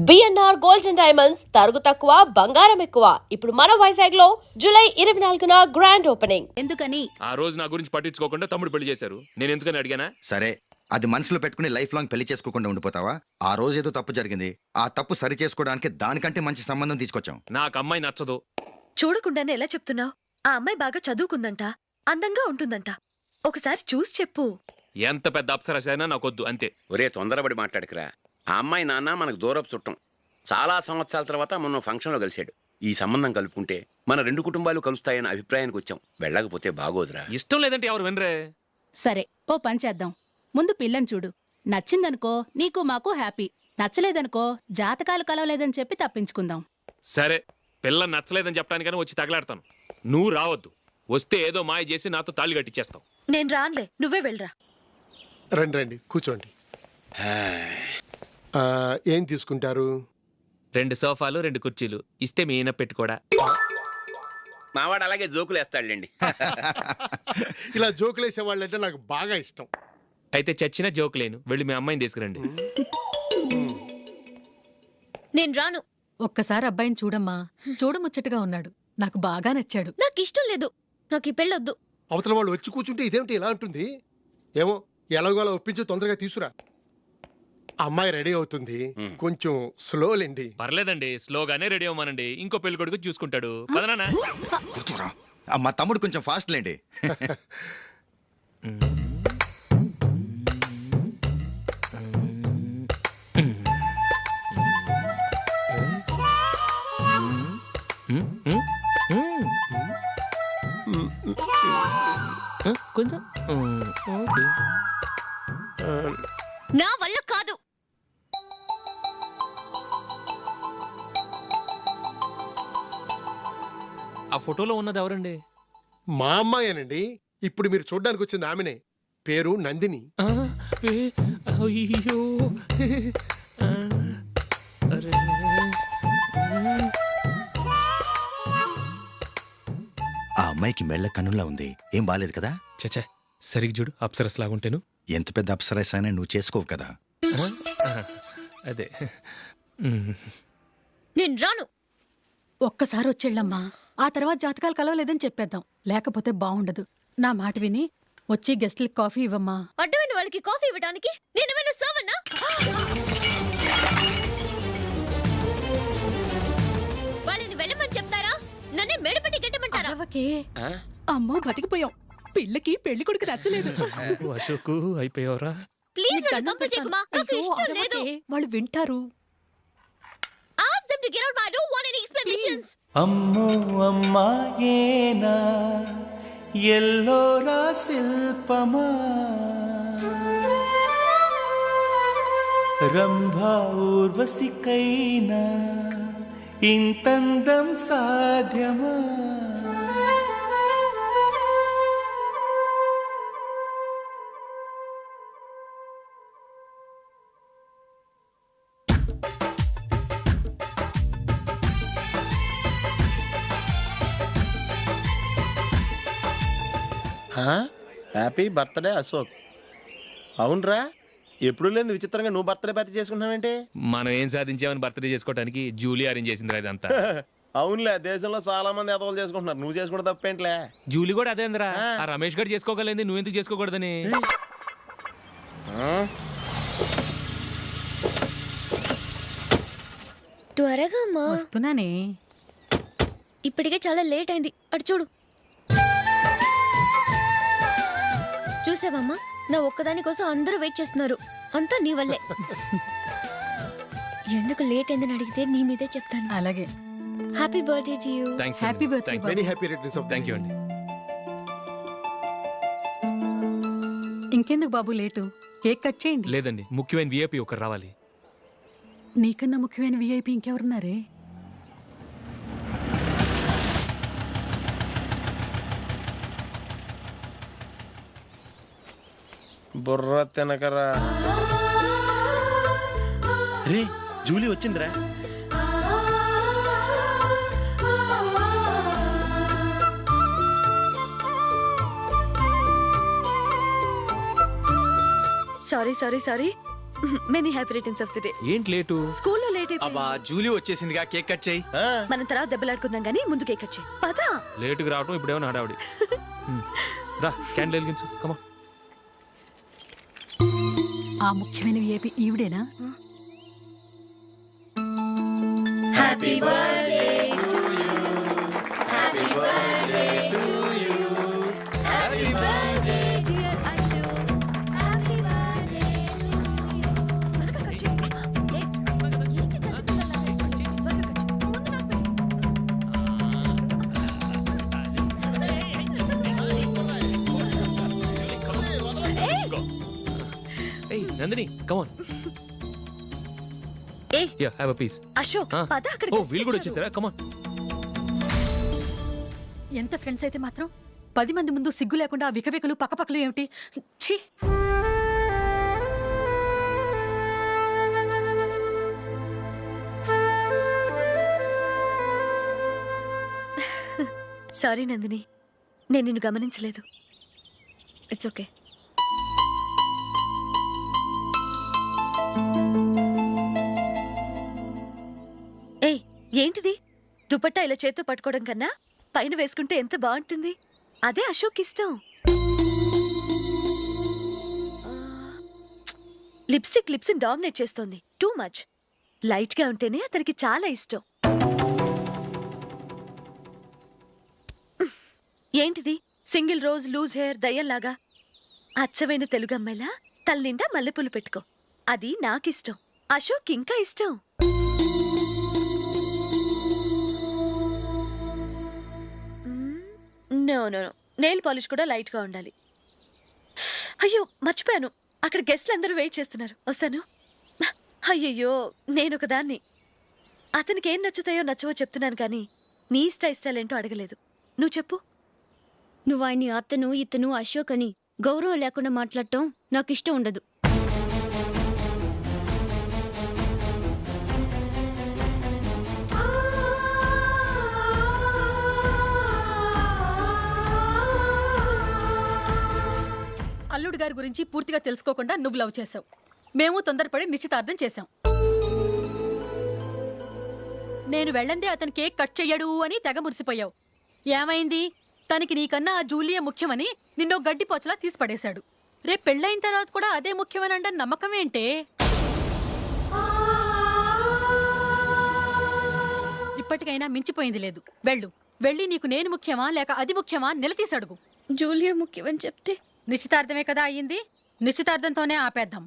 BNR gold and diamonds తరుగు తక్కువ బంగారం ఎక్కువ. ఇప్పుడు మన వైజాగ్ లో జూలై 24న గ్రాండ్ ఓపెనింగ్. ఎందుకని ఆ రోజు నా గురించి పట్టించుకోకుండా తమ్ముడు పెళ్లి చేశారు. నేను ఎందుకని అడిగానా? సరే, అది మనసులో పెట్టుకుని లైఫ్ లాంగ్ పెళ్లి చేసుకోకుండా ఉండిపోతావా? ఆ రోజు ఏదో తప్పు జరిగింది, ఆ తప్పు సరి చేసుకోవడానికి దానికంటే మంచి సంబంధం తీసుకొచ్చాం. నాకు అమ్మాయి నచ్చదు. చూడకుండానే ఎలా చెప్తున్నావు? ఆ అమ్మాయి బాగా చదువుకుందంట, అందంగా ఉంటుందంట. ఒకసారి చూసి చెప్పు. ఎంత పెద్ద అప్సరస అయినా నాకొద్దు, అంతే. ఒరే, తొందరపడి మాట్లాడకురా. ఆ అమ్మాయి నాన్న మనకు దూరపు చుట్టం. చాలా సంవత్సరాల తర్వాత మొన్న ఫంక్షన్లో కలిశాడు. ఈ సంబంధం కలుపుకుంటే మన రెండు కుటుంబాలు కలుస్తాయన్న అభిప్రాయానికి వచ్చాం. వెళ్ళకపోతే బాగోదురా. ఇష్టం లేదంటే ఎవరు వినరే. సరే, ఓ పని చేద్దాం. ముందు పిల్లని చూడు. నచ్చిందనుకో నీకు మాకు హ్యాపీ. నచ్చలేదనుకో జాతకాలు కలవలేదని చెప్పి తప్పించుకుందాం. సరే, పిల్ల నచ్చలేదని చెప్పడానికని వచ్చి తగలాడతాను. నువ్వు రావద్దు. వస్తే ఏదో మాయ చేసి నాతో తాళి కట్టించేస్తావు. నేను రానులే, నువ్వే వెళ్ళరా. రండి రండి, కూర్చోండి. ఏం తీసుకుంటారు? 2 సోఫాలు 2 కుర్చీలు ఇస్తే మీ ఈయన పెట్టుకోడా. మావాడు అలాగే జోకులు వేస్తాడులేండి. ఇలా జోకులేసే వాళ్ళంటే నాకు బాగా ఇష్టం. అయితే చచ్చిన జోకులేను. వెళ్ళి మీ అమ్మాయిని తీసుకురండి. నేను రాను. ఒక్కసారి అబ్బాయిని చూడమ్మా. చూడముచ్చటగా ఉన్నాడు. నాకు బాగా నచ్చాడు. నాకు ఇష్టం లేదు. నాకు ఈ పెళ్ళొద్దు. అవతల వాళ్ళు వచ్చి కూర్చుంటే ఇదేమిటి ఇలా ఉంటుంది? ఏమో, ఎలాగోలా ఒప్పించి తొందరగా తీసుకురా. అమ్మాయి రెడీ అవుతుంది, కొంచెం స్లోలేండి. పర్లేదండి, స్లోగానే రెడీ అవ్వమానండి. ఇంకో పెళ్లి కొడుకు చూసుకుంటాడు. పదనా? కూర్చోరా. మా తమ్ముడు కొంచెం ఫాస్ట్ లేండి. కొంచెం నా వల్ల కాదు. ఆ ఫోటోలో ఉన్నది ఎవరండి? మా అమ్మాయేనండి. ఇప్పుడు మీరు చూడ్డానికి వచ్చింది ఆమెనే. పేరు నందిని. అయ్యో, ఆ అమ్మాయికి మెళ్ళ కన్నులా ఉంది. ఏం బాలేదు కదా? చచ్చా, సరిగ్గా చూడు. అప్సరస్ లాగుంటేను. ఎంత పెద్ద అప్సరస్ అయినా నువ్వు చేసుకోవు కదా. అదే. నేను రాను. ఒక్కసారి వచ్చేళ్ళమ్మా. ఆ తర్వాత జాతకాలు కలవలేదని చెప్పేద్దాం. లేకపోతే బాగుండదు. నా మాట విని వచ్చి గెస్ట్లకి కాఫీ ఇవ్వమ్మా. అడ్డమైన వాళ్ళకి కాఫీ ఇవ్వడానికి నేనేమైనా సావన్నా? వాళ్ళని వెళ్ళమని చెప్తారా? నన్నే మేడపట్టి గెట్టమంటారా? అరవకే. అమ్మో, బతికిపోయాం. పిల్లకి పెళ్లి కొడుకు నచ్చలేదు. అశోకు అయిపోయావరా. ప్లీజ్ నన్ను పంపించేకుమా. నాకు అయ్యో, ఇష్టం లేదు. అరవకే. వాళ్ళు వింటారు. Ask them to get out, but I don't want any explanations. అమ్మో అమ్మాయేనా ఎల్లోరా శిల్పమా రంభా ఊర్వశికైనా ఇంతందం సాధ్యమా? Happy birthday Ashok. అవునరా, ఎప్పుడు లేదు విచిత్రంగా నువ్వు బర్త్డే పార్టీ చేసుకుంటున్నావేంటి? మనం ఏం సాధించామని బర్త్డే చేసుకోవడానికి జూలీ అరేంజ్ చేసింది ఇదంతా. అవునులే, దేశంలో చాలా మంది ఎదవలు చేసుకుంటున్నారు. నువ్వు చేసుకుంటే తప్పేంట్లే. జూలీ కూడా అదేంద్రా. ఆ రమేష్ గారు చేసుకోగలేదు, నువ్వెందుకు చేసుకోకూడదని. త్వరగా అమ్మా. వస్తున్నానే. ఇప్పటికే చాలా లేట్ అయింది. అటు చూడు. చూసావమ్మా, నా ఒక్కదాని కోసం అందరూ వెయిట్ చేస్తున్నారు. అంతా నీ వల్లే. ఎందుకు లేట్ అయిందని అడిగితే నీ మీదే చెప్తాను. అలాగే. Happy birthday to you. Happy birthday. Many happy returns of thank you అండి. ఇంకెందుకు బాబు లేటు? కేక్ కట్ చేయండి. లేదండి, ముఖ్యమైన విఐపి ఒకరు రావాలి. నీకన్నా ముఖ్యమైన విఐపి ఇంకెవరున్నారే? బుర్ర తినకరా. రే, జూలీ వచ్చిందిరా. Sorry sorry sorry. Many happy returns of the day. ఏంటి లేటు? స్కూల్లో లేట్ అబ్బా అయిపోయింది. జూలీ వచ్చేసిందిగా కేక్ కట్ చేయి. ఆ, మనం తర్వాత దెబ్బలాడుకుందాం గానీ ముందు కేక్ కట్ చేయి. పదా. లేటుగా రావటం ఇప్పుడేమో హడావిడి. రా క్యాండిల్ వెలిగించు కమా. ఆ ముఖ్యమైనవి ఏపీ ఈవిడేనా? ఏయ్ నందిని కమాన్. ఏయ్. Yeah have a piece. Ashok పద అక్కడికి. ఓ వీళ్ళు కూడా వచ్చేసారా? కమాన్. ఎంత ఫ్రెండ్స్ అయితే మాత్రం 10 మంది ముందు సిగ్గు లేకుండా ఆ వికవికలు పక్కపక్కలు ఏమిటి? ఛీ! సారీ నందిని, నేను నిన్ను గమనించలేదు. It's okay. ఏయ్ ఏంటిది? దుపట్టా ఇలా చేత్తో పట్టుకోవడం కన్నా పైన వేసుకుంటే ఎంత బాగుంటుంది. అదే అశోక్ ఇష్టం. లిప్స్టిక్ లిప్స్ డామినేట్ చేస్తోంది. Too much. లైట్ గా ఉంటేనే అతనికి చాలా ఇష్టం. ఏంటిది? సింగిల్ రోజ్ లూజ్ హెయిర్ దయ్యంలాగా. అచ్చమైన తెలుగు అమ్మాయిలా తల నిండా మల్లెపూలు పెట్టుకో. అది నాకిష్టం. అశోక్ ఇంకా ఇష్టం. No no no, nail polish కూడా లైట్ గా ఉండాలి. అయ్యో మర్చిపోయాను, అక్కడ గెస్ట్లు అందరూ వెయిట్ చేస్తున్నారు. వస్తాను. అయ్యయ్యో నేనొక దాన్ని. అతనికి ఏం నచ్చుతాయో నచ్చవో చెప్తున్నాను కానీ నీ ఇష్టాలేంటో అడగలేదు. నువ్వు చెప్పు. నువ్వు ఆయన్ని అతను ఇతను అశోక్ అని గౌరవం లేకుండా మాట్లాడటం నాకు ఇష్టం ఉండదు. అల్లుడు గారి గురించి పూర్తిగా తెలుసుకోకుండా నువ్వు లవ్ చేసావు. మేము తొందరపడి నిశ్చితార్థం చేశాం. నేను వెళ్ళందే అతను కేక్ కట్ చెయ్యడు అని తెగ మురిసిపోయావు. ఏమైంది? తనకి నీకన్నా ఆ జూలియే ముఖ్యమని నిన్నో గడ్డిపోచలా తీసి పడేశాడు. రేపు పెళ్ళైన తర్వాత కూడా అదే ముఖ్యమని అంటే నమ్మకం ఏంటే? ఇప్పటికైనా మించిపోయింది లేదు. వెళ్ళి నీకు నేను ముఖ్యమా లేక అది ముఖ్యమా నిలదీసి అడుగు. జూలియా ముఖ్యమని చెప్తే నిశ్చితార్థమే కదా అయ్యింది. నిశ్చితార్థంతోనే ఆపేద్దాం.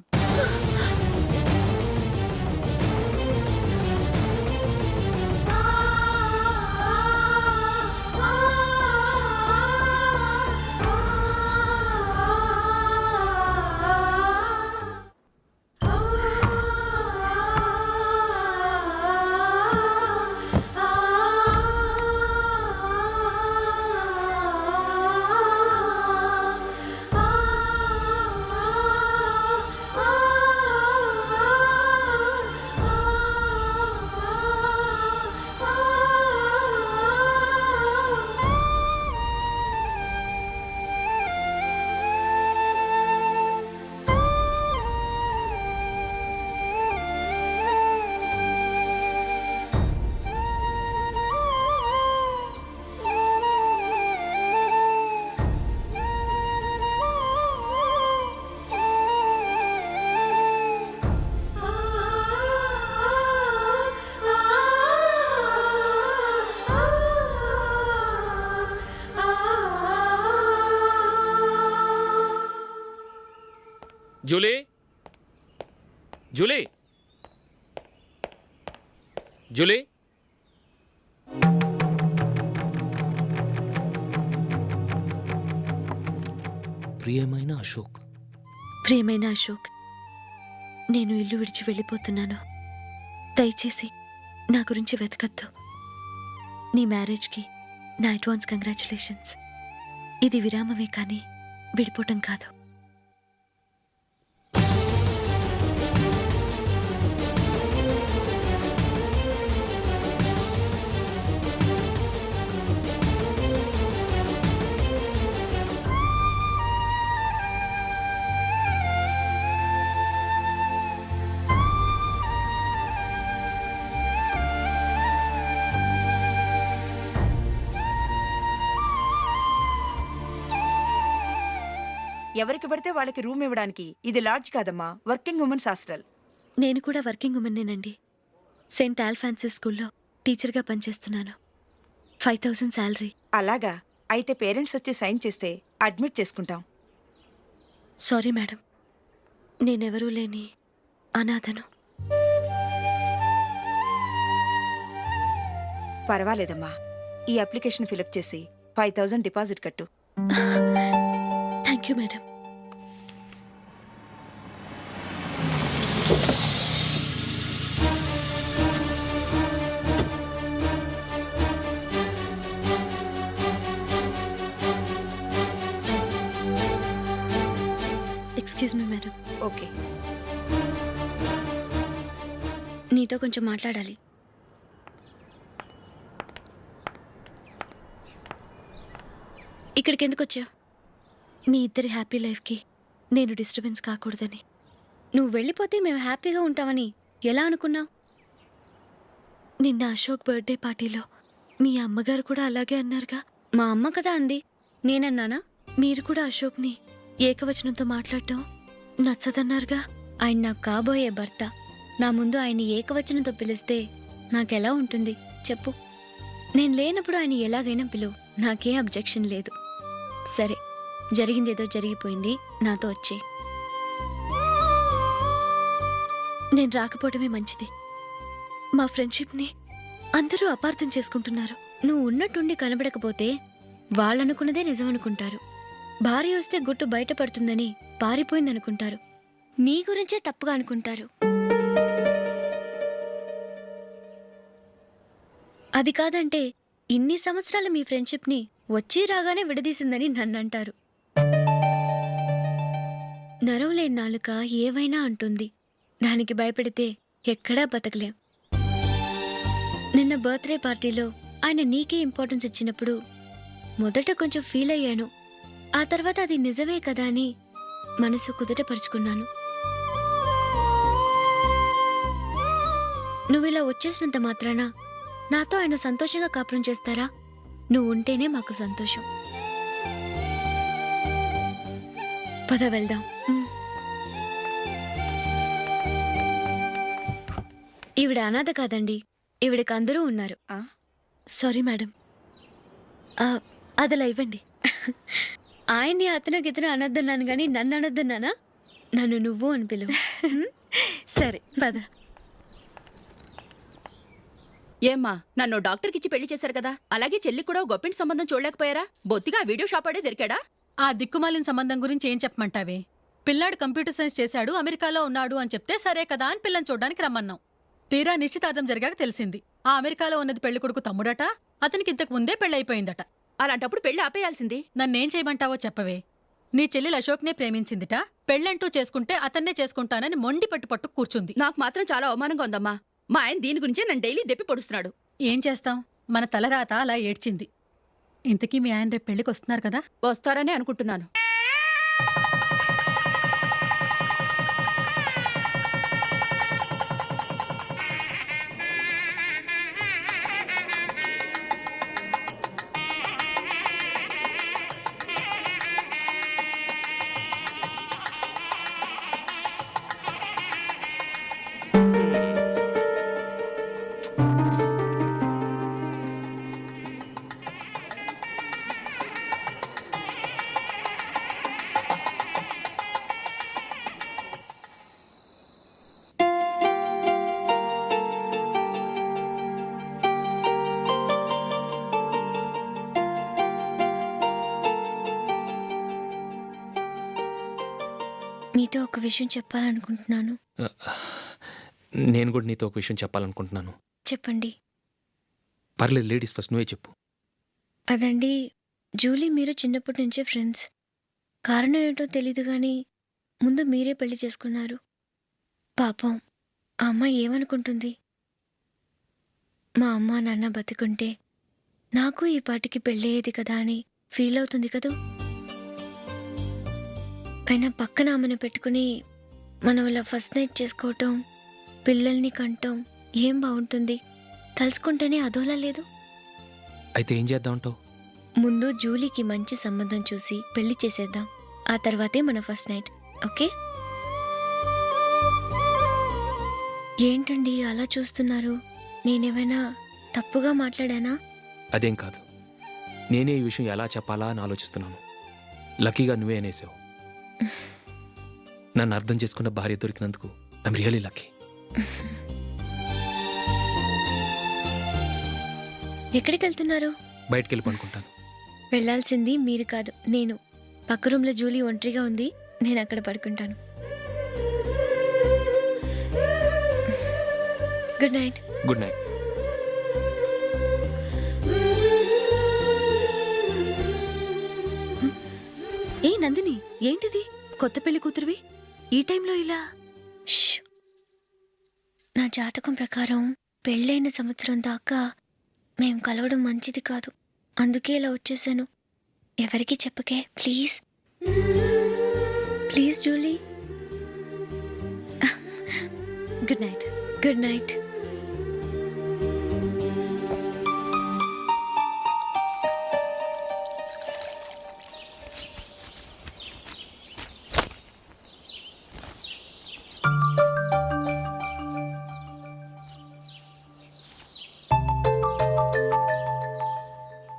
జూలీ జూలీ జూలీ ప్రియమైన అశోక్. ప్రియమైన అశోక్, నేను ఇల్లు విడిచి వెళ్ళిపోతున్నాను. దయచేసి నా గురించి వెతకద్దు. నీ మ్యారేజ్కి నా అడ్వాన్స్ కంగ్రాచులేషన్స్. ఇది విరామమే కానీ విడిపోవటం కాదు. ఎవరికి పడితే వాళ్ళకి రూమ్ ఇవ్వడానికి ఇది లాడ్జ్ కాదమ్మా, వర్కింగ్ ఉమెన్స్ హాస్టల్. నేను కూడా వర్కింగ్ ఉమెన్నేనండి. సెయింట్ ఆల్ఫాన్సిస్ స్కూల్లో టీచర్గా పనిచేస్తున్నాను. 5000 శాలరీ. అలాగా? అయితే పేరెంట్స్ వచ్చి సైన్ చేస్తే అడ్మిట్ చేసుకుంటాం. సారీ మేడం, నేనెవరూ లేని అనాథను. పర్వాలేదమ్మా, ఈ అప్లికేషన్ ఫిలప్ చేసి 5000 డిపాజిట్ కట్టు. Thank you madam. Excuse me madam. Okay. నీతో కొంచెం మాట్లాడాలి. ఇక్కడికి ఎందుకు వచ్చావు? మీ ఇద్దరి హ్యాపీ లైఫ్కి నేను డిస్టర్బెన్స్ కాకూడదని. నువ్వు వెళ్ళిపోతే మేము హ్యాపీగా ఉంటామని ఎలా అనుకున్నావు? నిన్న అశోక్ బర్త్డే పార్టీలో మీ అమ్మగారు కూడా అలాగే అన్నారుగా. మా అమ్మ కదా అంది, నేనన్నానా? మీరు కూడా అశోక్ని ఏకవచనంతో మాట్లాడటం నచ్చదన్నారుగా. ఆయన నాకు కాబోయే భర్త. నా ముందు ఆయన్ని ఏకవచనంతో పిలిస్తే నాకెలా ఉంటుంది చెప్పు? నేను లేనప్పుడు ఆయన ఎలాగైనా పిలువు, నాకేం అబ్జెక్షన్ లేదు. సరే, జరిగిందేదో జరిగిపోయింది, నాతో వచ్చే. నేను రాకపోవడమే మంచిది. మా ఫ్రెండ్షిప్ని అందరూ అపార్థం చేసుకుంటున్నారు. నువ్వు ఉన్నట్టుండి కనబడకపోతే వాళ్ళనుకున్నదే నిజమనుకుంటారు. భార్య వస్తే గుట్టు బయటపడుతుందని పారిపోయిందనుకుంటారు. నీ గురించే తప్పుగా అనుకుంటారు. అది కాదంటే ఇన్ని సంవత్సరాలు మీ ఫ్రెండ్షిప్ని వచ్చి రాగానే విడదీసిందని నన్నంటారు. నరవలేని నాలుక ఏవైనా అంటుంది. దానికి భయపడితే ఎక్కడా బతకలేం. నిన్న బర్త్డే పార్టీలో ఆయన నీకే ఇంపార్టెన్స్ ఇచ్చినప్పుడు మొదట కొంచెం ఫీల్ అయ్యాను. ఆ తర్వాత అది నిజమే కదా అని మనసు కుదుటపరుచుకున్నాను. నువ్విలా వచ్చేసినంత మాత్రాన నాతో ఆయన సంతోషంగా కాపురం చేస్తారా? నువ్వు ఉంటేనే మాకు సంతోషం. పద వెళ్దాం. ఈవిడ అనాథ కాదండి, ఈవిడకి అందరూ ఉన్నారు. సారీ మేడం, అదలా ఇవ్వండి. ఆయన్ని అతను గితను అనొద్దన్నాను గాని నన్ను అనొద్దన్నానా? నన్ను నువ్వు అని పిలువు. సరే పద. ఏమ్మా, నన్ను డాక్టర్కిచ్చి పెళ్లి చేశారు కదా, అలాగే చెల్లి కూడా గొప్పింటి సంబంధం చూడలేకపోయారా? బొత్తిగా ఆ వీడియో షాప్ ఆడే దొరికాడా? ఆ దిక్కుమాలిన సంబంధం గురించి ఏం చెప్పమంటావే? పిల్లాడు కంప్యూటర్ సైన్స్ చేశాడు, అమెరికాలో ఉన్నాడు అని చెప్తే సరే కదా అని పిల్లని చూడడానికి రమ్మన్నాం. తీరా నిశ్చితార్థం జరిగాక తెలిసింది ఆ అమెరికాలో ఉన్నది పెళ్లి కొడుకు తమ్ముడట, అతనికి ఇంతకు ముందే పెళ్ళైపోయిందట. అలాంటప్పుడు పెళ్లి ఆపేయాల్సింది. నన్నేం చేయమంటావో చెప్పవే? నీ చెల్లెలు అశోక్నే ప్రేమించిందిట, పెళ్ళంటూ చేసుకుంటే అతన్నే చేసుకుంటానని మొండి పట్టు కూర్చుంది. నాకు మాత్రం చాలా అవమానంగా ఉందమ్మా. మా ఆయన దీని గురించే నన్ను డైలీ దెప్పి పొడుస్తున్నాడు. ఏం చేస్తాం, మన తలరాత అలా ఏడ్చింది. ఇంతకీ మీ ఆయన రేపు పెళ్లికి వస్తున్నారు కదా? వస్తారనే అనుకుంటున్నాను. మీతో ఒక విషయం చెప్పాలనుకుంటున్నాను. నేను కూడా నీతో ఒక విషయం చెప్పాలనుకుంటున్నాను. చెప్పండి. పర్లేదు, లేడీస్ ఫస్ట్, నువ్వే చెప్పు. అదండి, జూలీ మీరు చిన్నప్పటి నుంచే ఫ్రెండ్స్. కారణం ఏంటో తెలీదు కానీ ముందు మీరే పెళ్లి చేసుకున్నారు. పాపం ఆ అమ్మాయి ఏమనుకుంటుంది? మా అమ్మ నాన్న బతికుంటే నాకు ఈ పాటికి పెళ్ళయ్యేది కదా అని ఫీల్ అవుతుంది కదూ. అయినా పక్కన ఆమెను పెట్టుకుని మనం ఇలా ఫస్ట్ నైట్ చేసుకోవటం, పిల్లల్ని కంటాం ఏం బాగుంటుంది? తలుచుకుంటేనే అదోలా లేదు. అయితే ఏం చేద్దామంటావు? ముందు జూలీకి మంచి సంబంధం చూసి పెళ్లి చేసేద్దాం. ఆ తర్వాతే మన ఫస్ట్ నైట్, ఓకే? ఏంటండి అలా చూస్తున్నారు? నేనేమైనా తప్పుగా మాట్లాడానా? అదేం కాదు, నేనే ఈ విషయం ఎలా చెప్పాలా అని ఆలోచిస్తున్నాను. లక్కీగా నువ్వే అనేసావు. నన్ను అర్థం చేసుకున్న భార్య దొరికినందుకు ఐమ్ రియలీ లక్కీ. ఎక్కడికి వెళ్తున్నారు? బయటికి వెళ్ళి పనుకుంటాను. వెళ్ళాల్సింది మీరు కాదు, నేను. పక్క రూమ్లో జూలీ ఒంటరిగా ఉంది, నేను అక్కడ పడుకుంటాను. Good night. Good night. ఏ నందిని, ఏంటిది? కొత్త పెళ్లి కూతురువి ఈ టైంలో ఇలా? ష్! నా జాతకం ప్రకారం పెళ్ళైన సంవత్సరం దాకా మేం కలవడం మంచిది కాదు, అందుకే ఇలా వచ్చేసాను. ఎవరికి చెప్పకే please. Please Julie. Good night. Good night.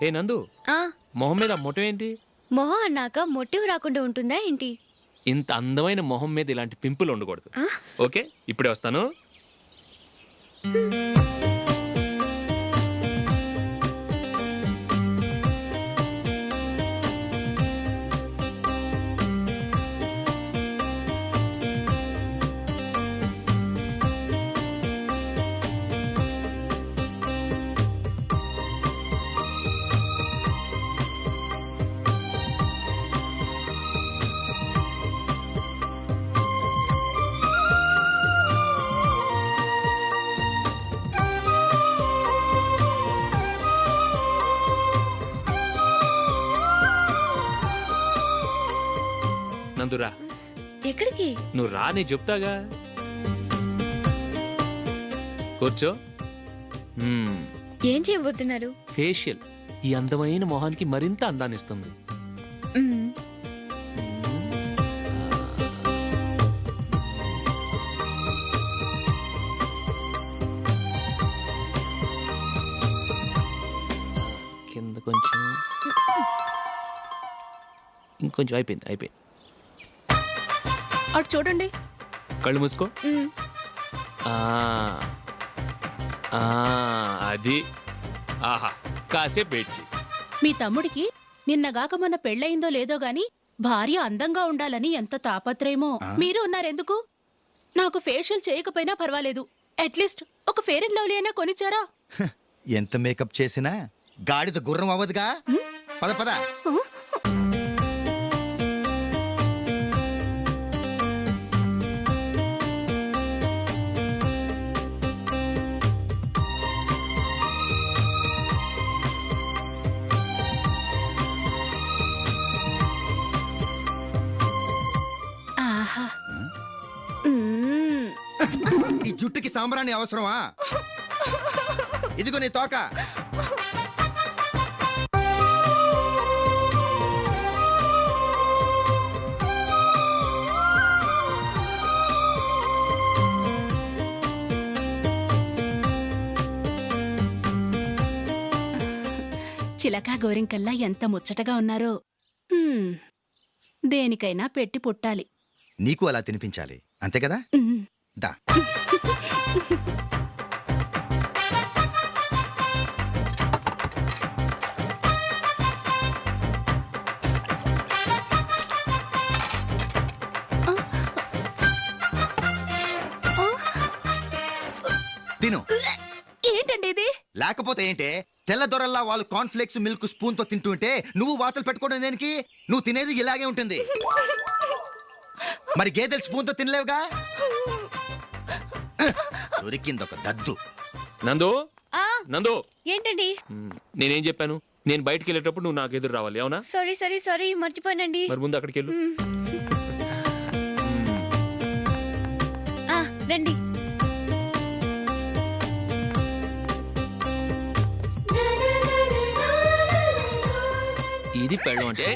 ఏ నందు, మొహం మీద మొట్టం ఏంటి? మొహం అన్నాక మొటివ్ రాకుండా ఉంటుందా ఏంటి? ఇంత అందమైన మొహం మీద ఇలాంటి పింపుల్ ఉండకూడదు. ఓకే, ఇప్పుడే వస్తాను. నందురా. ఎక్కడికి? నువ్వు రా, నేను చెప్తాగా. కూర్చో. ఏం చేయబోతున్నారు? ఫేషియల్ ఈ అందమైన మొహానికి మరింత అందాన్ని ఇస్తుంది. మ్మ్. కింద కొంచెం, ఇంకొంచెం. అయిపోయింది. అటు చూడండి. కళ్ళు మూసుకో. మ్మ్. ఆ, ఆ, అది. ఆహా, కాసేపు వెయిట్ చెయ్యి. మీ తమ్ముడికి నిన్నగాక మొన్న పెళ్ళయిందో లేదో గాని భార్య అందంగా ఉండాలని ఎంత తాపత్రయమో. మీరు ఉన్నారెందుకు? నాకు ఫేషియల్ చేయకపోయినా పర్వాలేదు, అట్లీస్ట్ ఒక ఫేర్ అండ్ లవ్లీ అయినా కొనిచ్చారా? ఎంత మేకప్ చేసినా గాడిద గుర్రం అవ్వదుగా. పద పద. ఆహా. మ్మ్. ఈ జుట్టుకి సాంబ్రాణి అవసరమా? ఇదిగో నీ తోక. చిలకా గోరింకల్లా ఎంత ముచ్చటగా ఉన్నారో. దేనికైనా పెట్టి పుట్టాలి. నీకు అలా తినిపించాలి, అంతే కదా? మ్మ్. దా. తిను. ఏంటండి ఇది? లేకపోతే ఏంటే, తెల్ల దొరల్లా వాళ్ళు కార్న్ఫ్లేక్స్ మిల్క్ స్పూన్ తో తింటుంటే నువ్వు వాతలు పెట్టుకోవడం దేనికి? నువ్వు తినేది ఇలాగే ఉంటుంది. మరి గేదెలు స్పూన్ తో తినలేవుగా. దొరికిందొక దద్దు. నందు, నందు. ఏంటండి? నేనేం చెప్పాను? నేను బయటికి వెళ్ళేటప్పుడు నువ్వు నాకు ఎదురు రావాలి, అవునా? సారీ మర్చిపోయానండి. మరి ముందు అక్కడికి వెళ్ళు. రండి. ఇది పెళ్ళం అంటే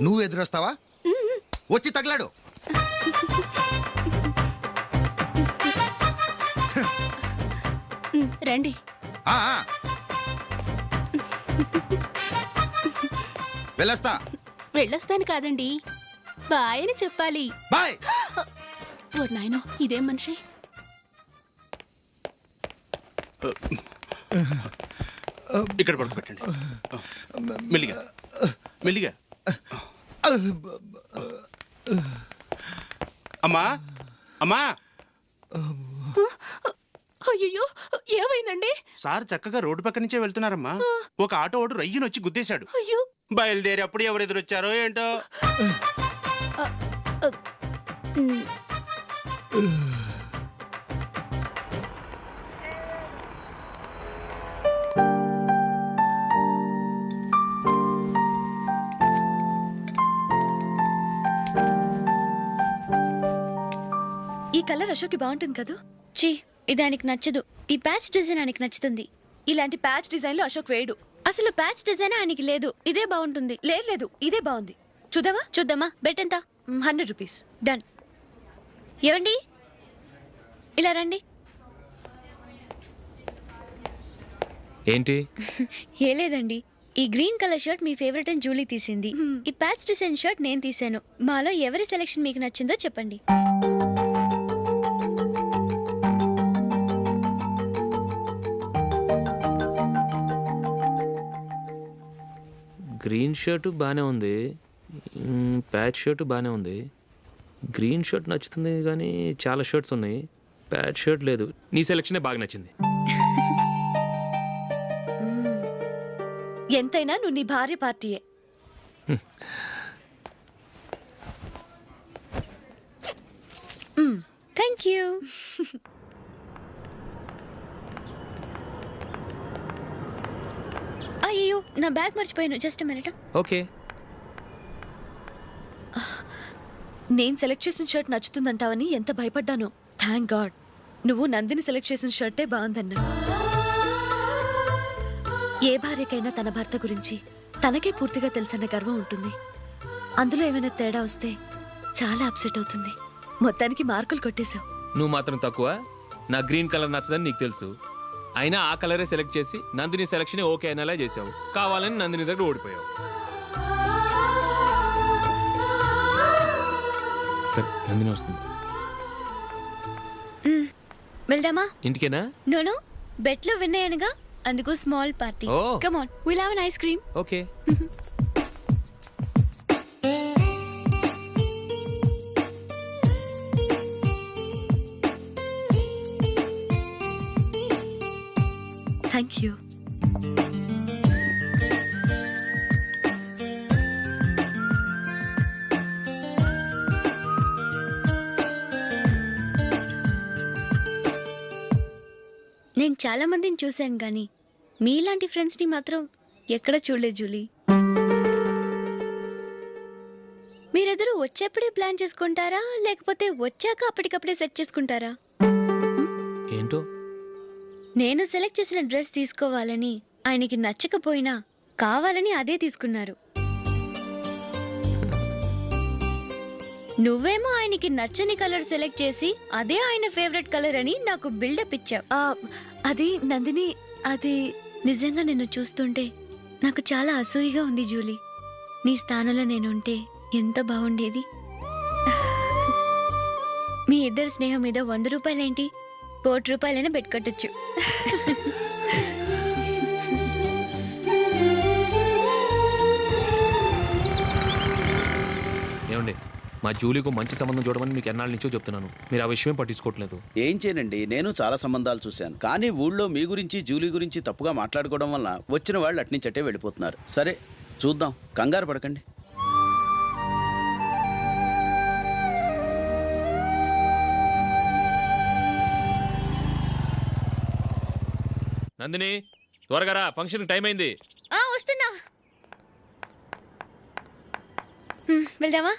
నువ్వు ఎదురొస్తావా? వచ్చి తగలాడు. రండి. ఆ, ఆ. వెళ్ళొస్తా. వెళ్ళొస్తాను కాదండి, బాయ్ అని చెప్పాలి. బాయ్. ఓ నాయనో, ఇదేం మనిషి? ఇక్కడ పడుకోబెట్టండి. మెల్లిగా మెల్లిగా. అమ్మా అమ్మా, అయ్యో, ఏమైందండి? సార్ చక్కగా రోడ్డు పక్క నుంచే వెళ్తున్నారమ్మా. ఒక ఆటో ఓడు రయ్యనొచ్చి గుద్దేశాడు. అయ్యో. బయలుదేరి అప్పుడు ఎవరు ఎదురొచ్చారో ఏంటో. ఈ కలర్ అశోక్కి బాగుంటుంది కదా. చీ, ఇది ఆయనకి నచ్చదు. ఈ ప్యాచ్ డిజైన్ ఆయనకి నచ్చుతుంది. ఇలాంటి ప్యాచ్ డిజైన్లో అశోక్ వేయడు. అసలు ప్యాచ్ డిజైన్ ఆయనకి లేదు. ఇదే బాగుంటుంది. లేదు, ఇదే బాగుంది. చూద్దామా? చూద్దామా? బెట్ ఎంత? 100 రూపీస్. డన్. ఏవండి, ఇలా రండి. ఏంటి? ఏ లేదండి, ఈ గ్రీన్ కలర్ షర్ట్ మీ ఫేవరెట్ అని జూలీ తీసింది. ఈ ప్యాచ్ డిజైన్ షర్ట్ నేను తీసాను. మాలో ఎవరి సెలెక్షన్ మీకు నచ్చిందో చెప్పండి. గ్రీన్ షర్టు బాగానే ఉంది, ప్యాచ్ షర్టు బాగానే ఉంది. గ్రీన్ షర్ట్ నచ్చుతుంది కానీ చాలా షర్ట్స్ ఉన్నాయి, ప్యాచ్ షర్ట్ లేదు. నీ సెలెక్షనే బాగా నచ్చింది. ఎంతైనా నువ్వు నీ భార్య పార్టీయే. Thank you. అయ్యో, నా బ్యాగ్ మర్చిపోయాను. Just minute. ఓకే. నేను సెలెక్ట్ చేసిన షర్ట్ నచ్చుతుందంటావని ఎంత భయపడ్డానో. థ్యాంక్ గాడ్ నువ్వు నందిని సెలెక్ట్ చేసిన షర్టే బాగుందన్నా. ఏ భార్యకైనా తన భర్త గురించి తనకే పూర్తిగా తెలుసన్న గర్వం ఉంటుంది. అందులో ఏమైనా తేడా వస్తే చాలా అప్సెట్ అవుతుంది. మొత్తానికి మార్కులు కొట్టేశావు. నువ్వు మాత్రం తక్కువ. నా గ్రీన్ కలర్ నచ్చదని నీకు తెలుసు, అయినా ఆ కలరే సెలెక్ట్ చేసి నందిని సెలెక్షన్ ఓకే అనేలా చేసావు. కావాలని నందిని దగ్గర ఓడిపోయావు. సరే, నందిని వస్తుంది. వెళ్దామా? ఇంటికేనా? నోను, బెట్లో విన్ అయ్యానుగా, అందుకు small party. Oh. Come on, will have an ice cream. Okay. Thank you. నేను చాలా మందిని చూశాను కానీ మీలాంటి ఫ్రెండ్స్ని మాత్రం ఎక్కడ చూడలేదు జూలీ. మీరెదరూ వచ్చేప్పుడే ప్లాన్ చేసుకుంటారా, లేకపోతే వచ్చాక అప్పటికప్పుడే సెట్ చేసుకుంటారా? ఏంటో? నేను సెలెక్ట్ చేసిన డ్రెస్ తీసుకోవాలని ఆయనకి నచ్చకపోయినా కావాలని అదే తీసుకున్నారు. నువ్వేమో ఆయనకి నచ్చని కలర్ సెలెక్ట్ చేసి అదే ఆయన ఫేవరెట్ కలర్ అని నాకు బిల్డప్ ఇచ్చావు. అది నందిని, అది నిజంగా నిన్ను చూస్తుంటే నాకు చాలా అసూయగా ఉంది జూలీ. నీ స్థానంలో నేనుంటే ఎంత బాగుండేది. మీ ఇద్దరు స్నేహం మీద 100 రూపాయలేంటి, 1 కోటి రూపాయలైనా పెట్టుకట్టచ్చు. ఏమండి, మా జూలీకు మంచి సంబంధం చూడమని మీకు ఎన్నాళ్ళ నుంచో చెప్తున్నాను, మీరు ఆ విషయం పట్టించుకోవట్లేదు. ఏం చేయనండి, నేను చాలా సంబంధాలు చూశాను, కానీ ఊళ్ళో మీ గురించి జూలీ గురించి తప్పుగా మాట్లాడుకోవడం వల్ల వచ్చిన వాళ్ళు అట్నుంచటే వెళ్ళిపోతున్నారు. సరే చూద్దాం, కంగారు పడకండి. నందిని, త్వరగా రా, ఫంక్షన్ టైం అయింది. వస్తున్నా. వెళ్దామా?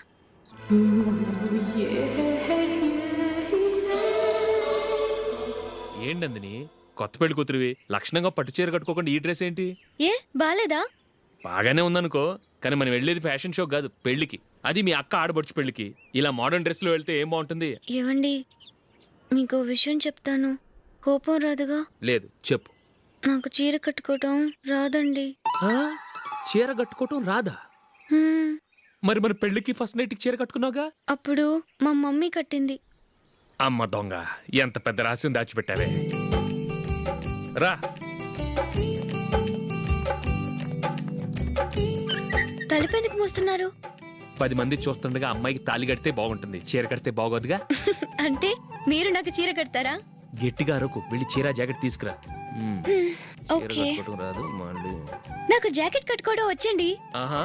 ఏంటి నందిని, కొత్త పెళ్లి కూతురివి, లక్షణంగా పట్టు చీర కట్టుకోకుండా ఈ డ్రెస్ ఏంటి? ఏ బాలేదా? బాగానే ఉందనుకో, కానీ మనం వెళ్ళేది ఫ్యాషన్ షో కాదు, పెళ్లికి. అది మీ అక్క ఆడబడుచు పెళ్లికి. ఇలా మోడర్న్ డ్రెస్లో వెళ్తే ఏం బాగుంటుంది? ఏవండి మీకు విషయం చెప్తాను, కోపం రాదుగా? లేదు, చెప్పు. నాకు చీర కట్టుకోవటం రాదండి. ఆ? చీర కట్టుకోవటం రాదా? హ్మ్, మరి మన పెళ్లికి ఫస్ట్ నైట్కి చీర కట్టుకున్నావుగా? అప్పుడు మా మమ్మీ కట్టింది. అమ్మ దొంగ, ఎంత పెద్ద రహస్యం దాచిపెట్టావే. రా. తలుపెందుకు మోస్తున్నారు? 10 మంది చూస్తుండగా అమ్మాయికి తాళి కడితే బాగుంటుంది, చీర కడితే బాగోదుగా. అంటే మీరు నాకు చీర కడతారా? గట్టిగా అరకు, వెళ్ళి చీర జాకెట్ తీసుకురా. చీర ఓకే. కట్టుకోవటం రాదు మళ్ళీ. నాకు జాకెట్ కట్టుకోవడం వచ్చండి. ఆహా,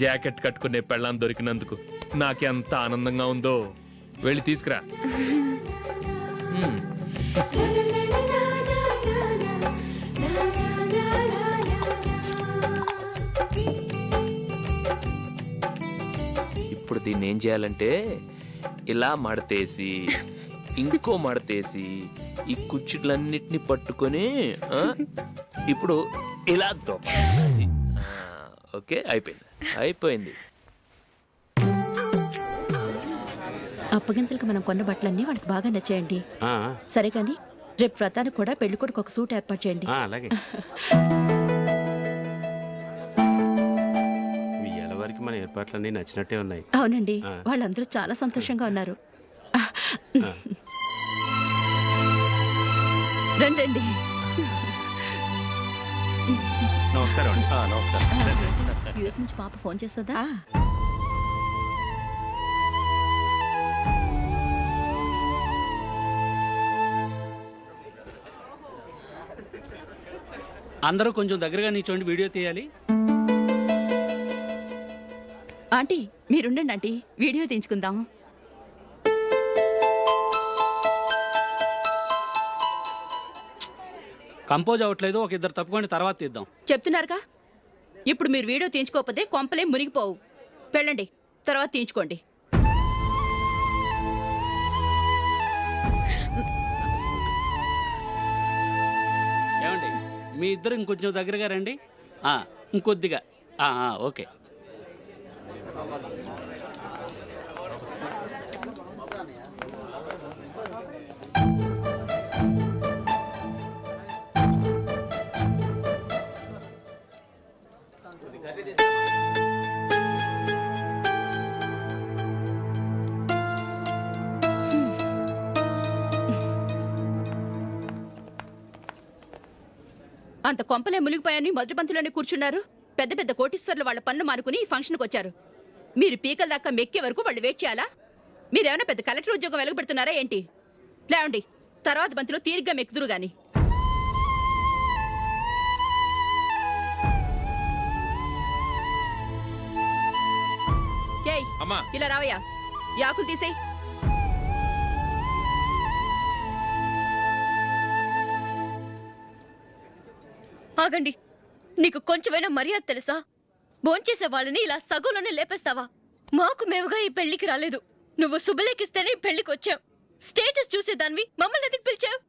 జాకెట్ కట్టుకునే పెళ్ళాం దొరికినందుకు నాకెంత ఆనందంగా ఉందో. వెళ్ళి తీసుకురా. మ్మ్. ఇప్పుడు దీన్ని ఏం చేయాలంటే ఇలా మడతేసి ఇంకో మడతేసి ఈ కుచ్చిట్లన్నిటిని పట్టుకొని ఇప్పుడు ఇలా దొక్కాలి. ఓకే, అయిపోయింది. అప్పగింతలకు మనం కొన్న బట్టలన్నీ వాళ్ళకి బాగా నచ్చాయండి. సరే కానీ రేపు వ్రతానికి కూడా పెళ్లి కొడుకు ఒక సూట్ ఏర్పాటు చేయండి. అలాగే. వరకు మన ఏర్పాట్లన్నీ నచ్చినట్టే ఉన్నాయి. అవునండి, వాళ్ళందరూ చాలా సంతోషంగా ఉన్నారు. రండి. నమస్కారం అండి. నమస్కారం. యూఎస్ నుంచి పాప ఫోన్ చేస్తుందా? అందరూ కొంచెం దగ్గరగా నిల్చోండి, వీడియో తీయాలి. ఆంటీ మీరుండండి ఆంటీ, వీడియో తీయించుకుందాం. కంపోజ్ అవ్వట్లేదు, ఒక ఇద్దరు తప్పుకొని తర్వాత తీద్దాం. చెప్తున్నారుగా, ఇప్పుడు మీరు వీడియో తీయించుకోకపోతే కొంపలే మునిగిపోవు. వెళ్ళండి, తర్వాత తీయించుకోండి. ఏమండి, మీ ఇద్దరు ఇంకొంచెం దగ్గరగా రండి. ఇంకొద్దిగా. ఓకే. అంత కొంపలే మునిగిపోయాని మొదటి పంతులోనే కూర్చున్నారు. పెద్ద పెద్ద కోటీశ్వర్లు వాళ్ళ పన్ను మానుకుని ఈ ఫంక్షన్కి వచ్చారు. మీరు పీకల దాకా మెక్కే వరకు వాళ్ళు వెయిట్ చేయాలా? మీరేమైనా పెద్ద కలెక్టర్ ఉద్యోగం వెలగబెడుతున్నారా ఏంటి? లేవండి, తర్వాత బంతిలో తీరిగ్గా మెక్కుదురు గాని. ఏయ్, ఇలా రావయ్యా, యాకులు తీసేయ్. ఆగండి, నీకు కొంచెమైనా మర్యాద తెలుసా? భోంచేసే వాళ్ళని ఇలా సగంలోనే లేపేస్తావా? మాకు మేముగా ఈ పెళ్లికి రాలేదు. నువ్వు శుభలేఖిస్తేనే ఈ పెళ్లికి వచ్చావు. స్టేటస్ చూసేదానివి మమ్మల్ని ఎందుకు పిలిచావు?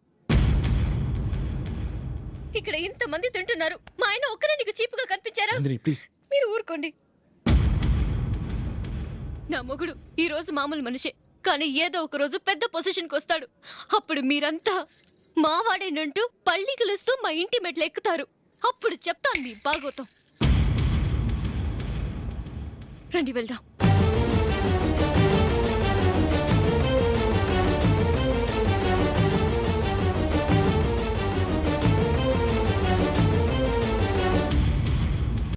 ఇక్కడ ఇంతమంది తింటున్నారు, మా ఆయన ఒక్కరే నీకు చీపుగా కనిపించారా? మీరు ఊరుకోండి. నా మొగుడు ఈ రోజు మామూలు మనిషే, కానీ ఏదో ఒక రోజు పెద్ద పొజిషన్కి వస్తాడు. అప్పుడు మీరంతా మావాడేనంటూ పళ్ళి కలుస్తూ మా ఇంటి మెట్లు ఎక్కుతారు. అప్పుడు చెప్తాను మీ బాగోతం. రండి వెళ్దాం.